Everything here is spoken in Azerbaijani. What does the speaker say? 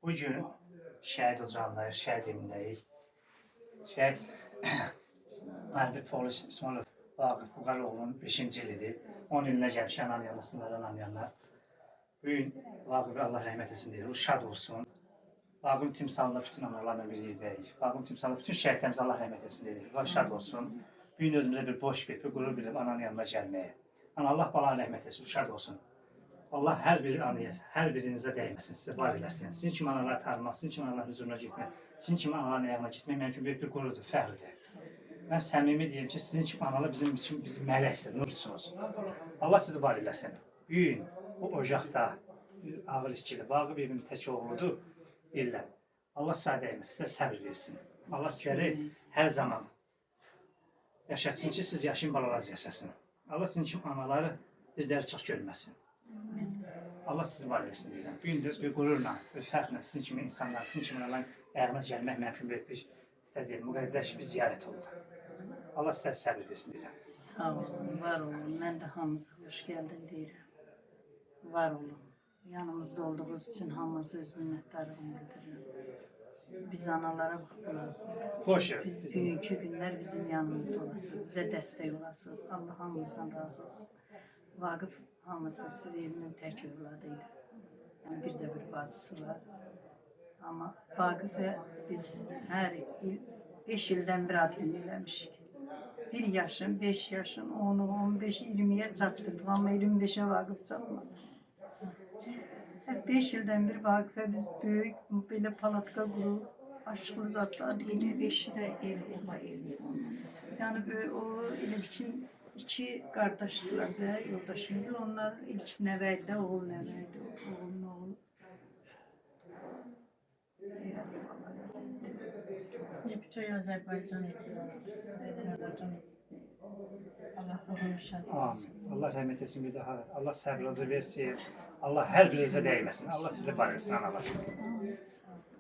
Bugün şəhid ocağındayıq, şəhid evindəyik. Şəhid hərbi polis İsmail Vaqif Buqaroğlu'nun 5-ci ilidir. 10 ilinə gəlmiş ananın yanına, sınırların yanına. Bugün Vaqif Allah rəhmət etsin deyir, şad olsun. Vaqifin timsalında bütün analarla bir yerdəyik. Vaqifin timsalında bütün şəhidlərimizə Allah rəhmət etsin deyir. Allah şad olsun. Bugün özümüzə bir boş bir qürur bilib ananın yanına gəlməyə. Ana Allah balanı rəhmət etsin, şad olsun. Allah hər bir anıya, hər birinizə dəyməsin, sizə var eləsin. Sizin kimi analar tanımaq, sizin kimi analar huzuruna getmək, sizin kimi anaların ayağına getmək mənim üçün böyük bir qürurdur, fəxridir. Mən səmimi deyim ki, sizin kimi analar bizim mələksiniz, nursunuz. Allah sizi var eləsin. Büyüyün, bu ocaqda ağır işçili, Vaqif evimin tək oğludur, bilirlər. Allah sizə dəyməsin, sizə səbir versin. Allah sizləri hər zaman yaşatsın ki, siz yaşayın, balalarınız yaşasın. Allah sizin kimi anaları bizləri çox görməsin. Allah sizi var eləsin deyirəm. Bu gün də bir qürurla, bir fəxrlə sizin kimi insanlar, sizin kimi onların ayağına gəlmək mənim üçün böyük bir müqəddəs bir ziyarət oldu. Allah sizə səbir versin deyirəm. Sağ olun, var olun. Mən də hamınıza xoş gəldin deyirəm. Var olun. Yanımızda olduğunuz üçün hamınıza öz minnətdarlığımı bildirirəm. Biz analara baxıb lazımdır. Xoş Biz bugünkü günlər bizim yanımızda olasınız, bizə dəstək olasınız. Allah hamımızdan razı olsun. Vaqif hamımız siz evinin tək övladıydı. Yəni bir də bir bacısı var. Amma Vaqifə biz hər il 5 ildən bir ad günü eləmişik. 1 yaşın, 5 yaşın, 10'u, 15, 20'ye çatdırdıq. Amma 25'e Vaqif çatmadı. Hər 5 ildən bir Vaqifə biz böyük belə palatka qurub, aşıqlı zatlar dinlədik. 25'i də ev olma evi. Yəni o elə bütün iki qardaşdılar da, yoldaşım. Onlar ilk nəvəydi, oğul nəvəydi, oğulun oğlu. Ne bütün Azerbaycan ediyor. Allah ruhunu şad olsun. Amin. Allah rəhmət etsin bir daha. Allah səbrinizi versin. Allah hər birinizə dəyməsin. Allah sizi var etsin analar. Sağ ol.